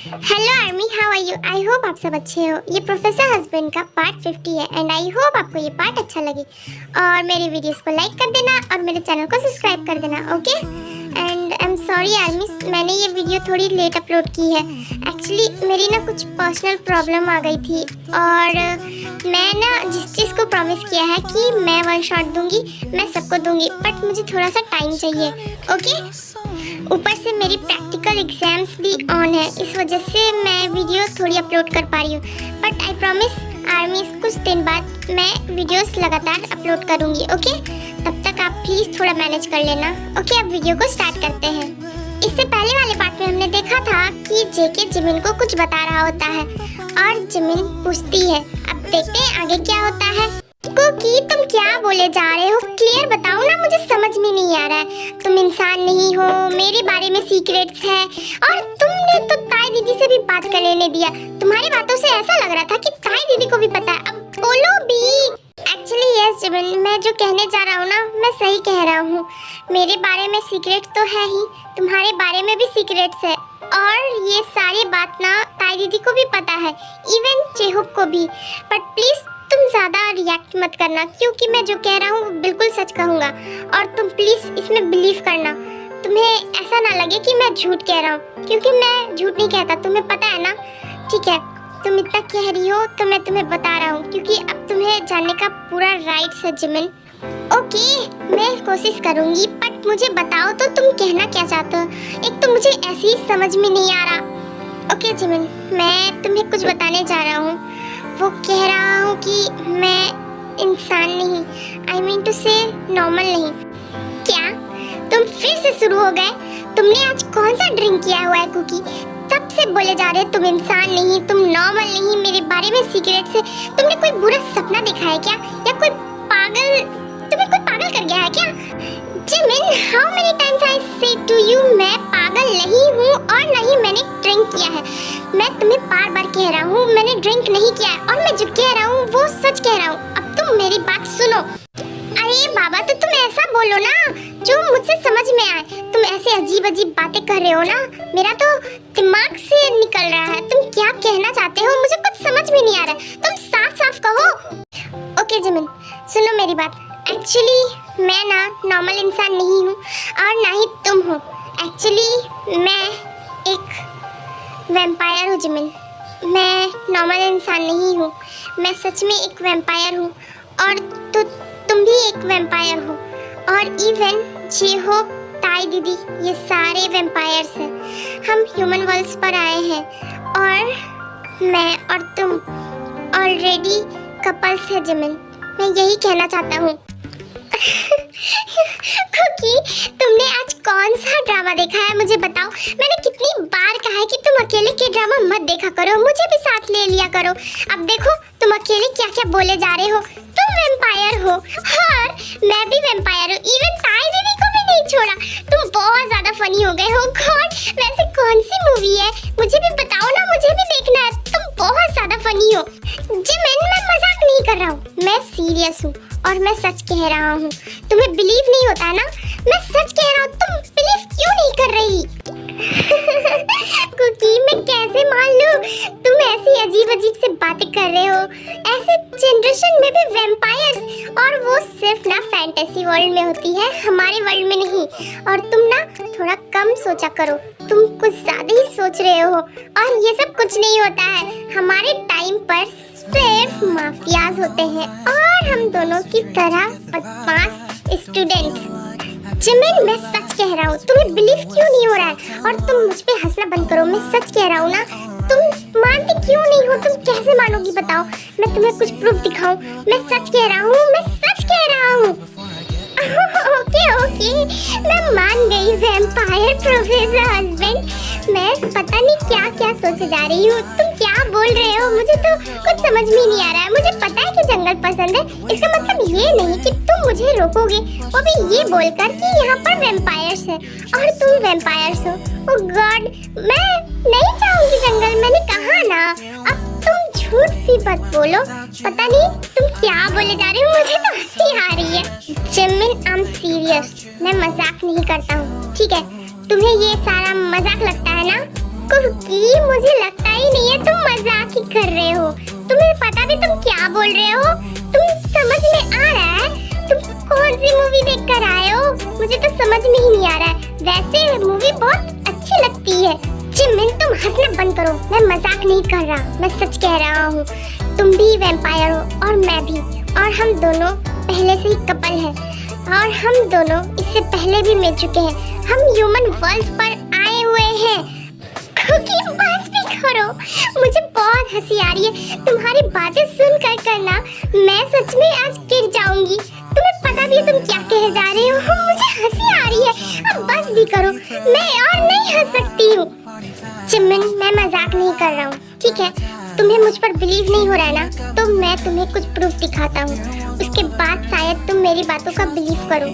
Hello army, how are you? I hope आप सब अच्छे हो। ये प्रोफेसर हस्बैंड का पार्ट 50 है एंड आई होप आपको ये पार्ट अच्छा लगे और मेरी वीडियोस को लाइक कर देना और मेरे चैनल को सब्सक्राइब कर देना, okay? And I am sorry army, मैंने ये वीडियो थोड़ी लेट अपलोड की है। एक्चुअली मेरी ना कुछ पर्सनल प्रॉब्लम आ गई थी और मैं ना जिस चीज़ को प्रॉमिस किया है कि मैं वन शॉट दूंगी, मैं सबको दूंगी, बट मुझे थोड़ा सा टाइम चाहिए, ओके? ऊपर से मेरी प्रैक्टिकल एग्जाम्स भी ऑन है, इस वजह से मैं वीडियो थोड़ी अपलोड कर पा रही हूँ, बट आई प्रॉमिस आर्मी कुछ दिन बाद मैं वीडियोस लगातार अपलोड करूँगी, ओके? तब तक आप प्लीज़ थोड़ा मैनेज कर लेना, ओके? अब वीडियो को स्टार्ट करते हैं। इससे पहले वाले पार्ट में हमने देखा था कि जेके जिमिन को कुछ बता रहा होता है और जिमिन पूछती है। अब देखते हैं आगे क्या होता है। कुकी, तुम क्या बोले जा रहे हो? क्लियर बताओ ना, मुझे समझ में नहीं आ रहा है। तुम इंसान नहीं हो, मेरे बारे में सीक्रेट्स है और तुमने तो ताई दीदी से भी बात कर लेने दिया। तुम्हारी बातों से ऐसा लग रहा था कि ताई दीदी को भी पता है। अब बोलो भी। एक्चुअली यस जिमिन, मैं जो कहने जा रहा हूँ ना, मैं सही कह रहा हूँ। मेरे बारे में सीक्रेट्स तो है ही, तुम्हारे बारे में भी सीक्रेट्स है और ये सारी बात ना ताई दीदी को भी पता है, इवन चेहुप को भी। बट प्लीज तुम ज्यादा रिएक्ट मत करना, क्योंकि मैं जो कह रहा हूँ बिल्कुल सच कहूँगा और तुम प्लीज इसमें बिलीव करना। तुम्हें ऐसा ना लगे कि मैं झूठ कह रहा हूँ, क्योंकि मैं झूठ नहीं कहता, तुम्हें पता है ना। ठीक है, तुम इतना कह रही हो तो मैं तुम्हें बता रहा हूँ, क्योंकि अब तुम्हें जानने का पूरा राइट है जिमिन। ओके, मैं कोशिश करूँगी, बट मुझे बताओ तो तुम कहना क्या चाहते हो? एक तो मुझे ऐसे ही समझ में नहीं आ रहा। ओके जिमिन, मैं तुम्हें कुछ बताने जा रहा हूँ। वो कह रहा हूँ कि मैं इंसान नहीं, आई मीन टू से नॉर्मल नहीं। क्या तुम फिर से शुरू हो गए? तुमने आज कौन सा ड्रिंक किया हुआ है कुकी? तब से बोले जा रहे तुम इंसान नहीं, तुम नॉर्मल नहीं, मेरे बारे में सीक्रेट से। तुमने कोई बुरा सपना देखा है क्या, या कोई तुम्हें कोई पागल कर गया है क्या? Jimin, how many times I से टू यू, मैं पागल नहीं हूँ और नहीं मैंने ड्रिंक किया है। मैं तुम्हें बार बार कह रहा हूँ मैंने ड्रिंक नहीं किया है और मैं जो कह रहा हूँ वो सच कह रहा हूँ। अब तुम मेरी बात सुनो। अरे बाबा, तो तुम ऐसा बोलो ना जो मुझसे समझ में आए। तुम ऐसे अजीब अजीब बातें कर रहे हो ना, मेरा तो दिमाग से निकल रहा है। तुम क्या कहना चाहते हो मुझे कुछ समझ में नहीं आ रहा है, तुम साफ साफ कहो। ओके जिमिन, सुनो मेरी बात। एक्चुअली मैं ना नॉर्मल इंसान नहीं हूँ और ना ही तुम हो। एक्चुअली मैं एक वैम्पायर हूँ जिमिन, मैं नॉर्मल इंसान नहीं हूँ, मैं सच में एक वैम्पायर हूँ और तो तुम भी एक वैम्पायर हो और इवन चेहोप, ताई दीदी, ये सारे वैम्पायर्स हैं। हम ह्यूमन वर्ल्ड्स पर आए हैं और मैं और तुम ऑलरेडी कपल्स है जिमिन, मैं यही कहना चाहता हूँ। कुकी, तुमने आज कौन सा ड्रामा देखा है मुझे बताओ। मैंने कितनी बार कहा है कि तुम अकेले के ड्रामा मत देखा करो, मुझे भी साथ ले लिया करो। अब देखो तुम अकेले क्या क्या बोले जा रहे हो। तुम वैम्पायर हो और मैं भी वैम्पायर हूँ, इवन ताई दीदी को भी नहीं छोड़ा। तुम बहुत ज्यादा फनी हो गए हो। गॉड, वैसे कौन सी मूवी है मुझे भी बताओ ना, मुझे भी देखना है। तुम बहुत ज्यादा फनी हो जिमिन, मैं मजाक नहीं कर रहा हूँ, मैं सीरियस हूँ और मैं सच कह रहा हूँ। तुम्हें बिलीव नहीं होता ना, मैं सच कह रहा हूँ, तुम बिलीव क्यों नहीं कर रही? कुकी, मैं कैसे मान लूं? तुम ऐसी अजीब अजीब से बातें कर रहे हो। ऐसे जनरेशन में भी वैम्पायर्स, और वो सिर्फ ना फैंटेसी वर्ल्ड में होती है, हमारे वर्ल्ड में नहीं। और तुम ना थोड़ा कम सोचा करो, तुम कुछ ज्यादा ही सोच रहे हो और ये सब कुछ नहीं होता है। हमारे टाइम पर सिर्फ माफियाज होते हैं और हम दोनों की तरह बदमाश स्टूडेंट्स। जिमिन, मैं सच कह रहा हूँ, तुम्हें बिलीव क्यों नहीं हो रहा है? और तुम मुझ पे हंसना बंद करो, मैं सच कह रहा हूँ ना। तुम मानती क्यों नहीं हो? तुम कैसे मानोगी बताओ? मैं तुम्हें कुछ प्रूफ दिखाऊं? मैं सच कह रहा हूँ, मैं सच कह रहा हूँ। ओके ओके, मैं मान गई वैम्पायर प्रोफेसर हस्बैंड। मैं पता नहीं क्या क्या सोचे जा रही हूँ। तुम क्या बोल रहे हो? मुझे तो कुछ समझ में नहीं आ रहा है। मुझे पता है कि जंगल पसंद है, इसका मतलब ये नहीं कि तुम मुझे रोकोगे, वो भी ये बोलकर कि यहाँ पर वैम्पायर्स है और तुम वैम्पायर्स हो। ओह गॉड, मैं नहीं चाहूंगी जंगल, मैंने कहा ना। अब तुम झूठ सी मत बोलो, पता नहीं तुम क्या बोले जा रहे हो, मुझे तो हंसी आ रही है। जिमिन, आई एम सीरियस, मैं मजाक नहीं करता हूँ, ठीक है? तुम्हें ये सारा मजाक लगता है ना? कुकी, मुझे लगता ही नहीं है तुम मजाक ही कर रहे हो। तुम्हें पता भी तुम क्या बोल रहे हो? तुम समझ में आ रहा है तुम कौन सी मूवी देख कर आए हो? मुझे तो समझ में ही नहीं आ रहा है। वैसे मूवी बहुत अच्छी लगती है। जिमिन, तुम हंसना बंद करो। मैं मजाक नहीं कर रहा, मैं सच कह रहा हूँ। तुम भी वैम्पायर हो और मैं भी, और हम दोनों पहले से ही कपल हैं, और हम दोनों इससे पहले भी मिल चुके हैं। हम ह्यूमन वर्ल्ड पर आए हुए हैं। कुकी, बस भी करो, मुझे बहुत हंसी आ रही है तुम्हारी बातें सुन कर करना। मैं सच में आज गिर जाऊंगी। तुम्हें पता भी है तुम क्या कह जा रहे हो? मुझे हंसी आ रही है। अब बस भी करो, मैं और नहीं हंस सकती हूँ। जिमिन, मैं मजाक नहीं कर रहा हूँ, ठीक है? तुम्हें मुझ पर बिलीव नहीं हो रहा है ना, तो मैं तुम्हें कुछ प्रूफ दिखाता हूँ। उसके बाद शायद तुम मेरी बातों का बिलीव करो।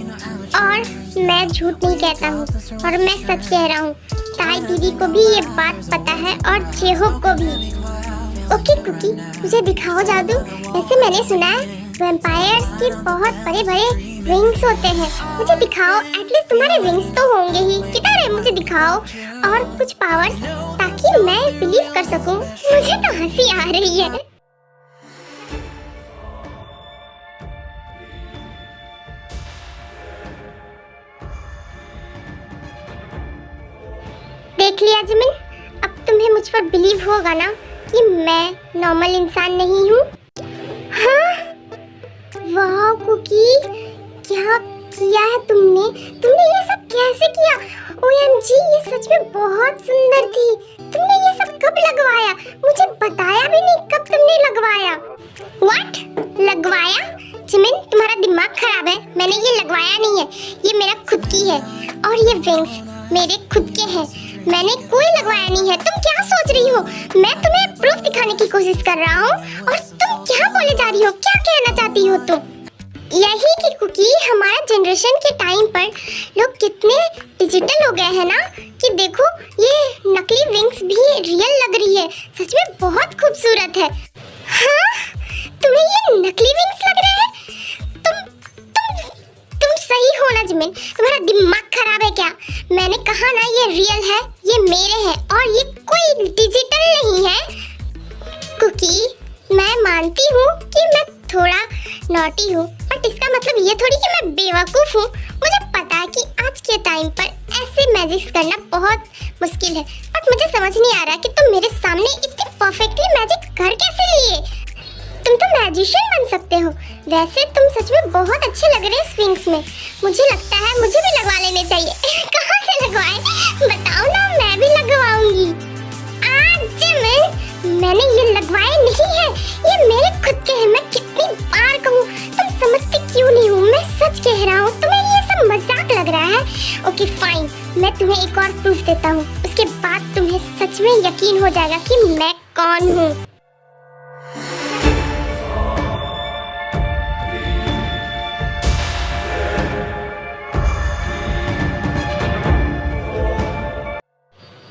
और मैं झूठ नहीं कहता हूँ, और मैं सच कह रहा हूँ। ताई दीदी को भी ये बात पता है, और जेहो को भी। ओके कुकी, मुझे दिखाओ जादू। वैसे मैंने सुना है वैम्पायर्स की बहुत बड़े-बड़े विंग्स होते हैं। मुझे दिखाओ, एटलीस्ट तुम्हारे विंग्स तो होंगे ही। किधर है? मुझे दिखाओ और कुछ पावर्स, ताकि मैं बिलीव कर सकूं। मुझे तो हंसी आ रही है। देख लिया जिमिन, अब तुम्हें मुझ पर बिलीव होगा ना कि मैं नॉर्मल इंसान नहीं हूँ? हाँ, वाह कुकी, क्या किया है तुमने? तुमने ये सब कैसे किया? OMG, ये सच में बहुत सुंदर थी। तुमने ये सब कब लगवाया? मुझे बताया भी नहीं कब तुमने लगवाया। What? लगवाया? जिमिन, तुम्हारा दिमाग खराब है। मैंने ये लगवाया नहीं है, ये मेरा खुद की है। और ये विंग्स मेरे खुद के हैं। मैंने कोई लगवाया नहीं है। तुम क्या सोच रही हो? मैं तुम्हें प्रूफ दिखाने की कोशिश कर रहा हूँ, और तुम क्या बोले जा रही हो? क्या कहना चाहती हो तुम? यही कि कुकी, हमारा जनरेशन के टाइम पर लोग कितने डिजिटल हो गए हैं ना, कि देखो ये नकली विंग्स भी रियल लग रही है। सच में बहुत खूबसूरत है। हाँ, तुम्हें ये नकली विंग्स लग रहे हैं? तुम सही हो ना जिमिन? तुम्हारा दिमाग खराब है क्या? मैंने कहा ना, ये रियल है, ये मेरे हैं, और ये कोई डिजिटल नहीं है। कुकी, मैं मानती हूँ कि मैं थोड़ा नॉटी हूँ, बट इसका मतलब ये थोड़ी कि मैं बेवकूफ हूँ। मुझे पता है कि आज के टाइम पर ऐसे मैजिक्स करना बहुत मुश्किल है, बट मुझे समझ नहीं आ रहा कि तुम मेरे सामने इतनी परफेक्टली मैजिक कर कैसे लिए? तुम तो मैजिशियन बन सकते हो। वैसे तुम सच में बहुत अच्छे लग रहे हैं विंग्स में। मुझे लगता है मुझे भी लगवा लेने चाहिए। कहाँ से लगवाएं? बताओ ना, मैं भी लगवाऊंगी। मैंने ये लगवाए नहीं है, ये मेरे खुद के हैं। मैं कितनी बार कहूँ, तुम समझती क्यों नहीं हो? मैं सच कह रहा हूँ, तुम्हें ये सब मजाक लग रहा है। ओके फाइन, मैं तुम्हें एक और प्रूफ देता हूँ। उसके बाद तुम्हें सच में यकीन हो जाएगा कि मैं कौन हूँ।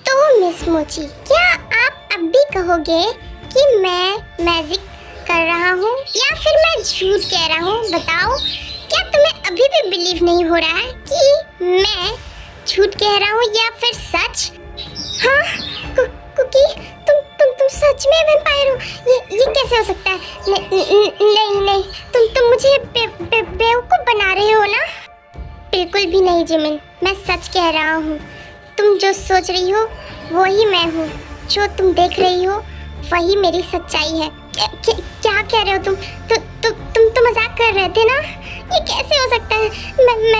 तो मिस मोची, क्या आप अब भी कहोगे कि मैं मैजिक कर रहा हूँ, या फिर मैं झूठ कह रहा हूँ? बताओ, क्या तुम्हें अभी भी बिलीव नहीं हो रहा है कि मैं झूठ कह रहा हूँ या फिर सच? हाँ कुकी, तुम सच में वैम्पायर हो? ये कैसे हो सकता है? नहीं, तुम मुझे बेवकूफ बना रहे हो ना? बिल्कुल भी नहीं जिमिन, मैं सच कह रहा हूँ। तुम जो सोच रही हो वही मैं हूँ। जो तुम देख रही हो वही मेरी सच्चाई है। क्या कह रहे हो तुम? तुम तो मजाक कर रहे थे ना? ये कैसे हो सकता है?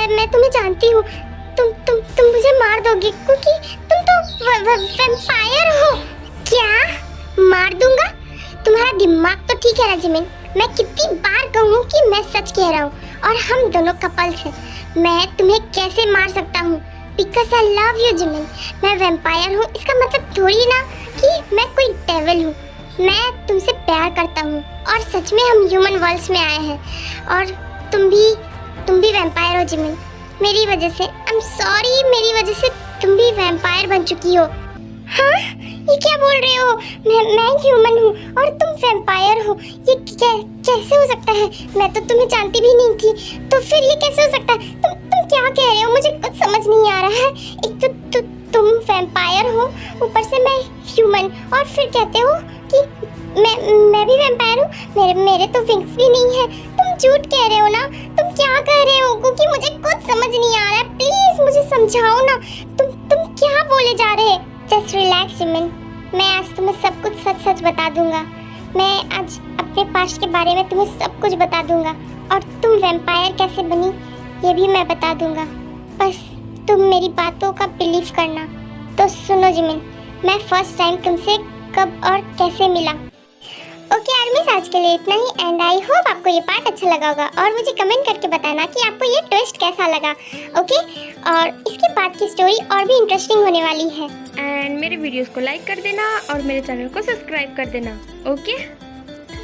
मैं तुम्हें जानती हूँ। तुम मुझे मार दोगे क्योंकि तुम तो वैम्पायर हो। क्या मार दूंगा? तुम्हारा दिमाग तो ठीक है ना जिमिन? मैं कितनी बार कहूँ कि मैं सच कह रहा हूँ और हम दोनों कपल्स हैं। मैं तुम्हें कैसे मार सकता हूँ? Because I love you Jimin. मैं वैम्पायर हूँ, इसका मतलब थोड़ी ना कि मैं कोई डेविल हूँ। मैं तुमसे प्यार करता हूँ और सच में हम ह्यूमन वर्ल्ड्स में आए हैं, और तुम भी वैम्पायर हो जिमिन। मेरी वजह से, आई एम सॉरी, मेरी वजह से तुम भी वैम्पायर बन चुकी हो। हाँ, ये क्या बोल रहे हो? मैं ह्यूमन हूँ और तुम वैम्पायर हो। ये कैसे हो सकता है? मैं तो तुम्हें जानती भी नहीं थी, तो फिर ये कैसे हो सकता है? तुम क्या कह रहे हो? मुझे कुछ समझ नहीं आ रहा है। एक तो तुम वैम्पायर हो, ऊपर से मैं ह्यूमन, और फिर कहते हो कि मैं भी वैम्पायर हूँ। मेरे तो विंग्स भी नहीं है। तुम झूठ कह रहे हो ना? तुम क्या कह रहे हो? क्योंकि मुझे कुछ समझ नहीं आ रहा है। प्लीज मुझे समझाओ ना। तुम क्या बोले जा रहे हैं? जस्ट रिलैक्स जिमिन, मैं आज तुम्हें सब कुछ सच सच बता दूंगा। मैं आज अपने पास्ट के बारे में तुम्हें सब कुछ बता दूंगा, और तुम वैम्पायर कैसे बनी ये भी मैं बता दूंगा। बस तुम मेरी बातों का बिलीव करना। तो सुनो जिमिन, मैं फर्स्ट टाइम तुमसे कब और कैसे मिला। ओके आर्मीज, आज के लिए इतना ही, एंड आई होप आपको ये पार्ट अच्छा लगा होगा, और मुझे कमेंट करके बताना कि आपको ये ट्विस्ट कैसा लगा। ओके, और इसके बाद की स्टोरी और भी इंटरेस्टिंग होने वाली है। एंड मेरे वीडियोस को लाइक कर देना और मेरे चैनल को सब्सक्राइब कर देना। ओके।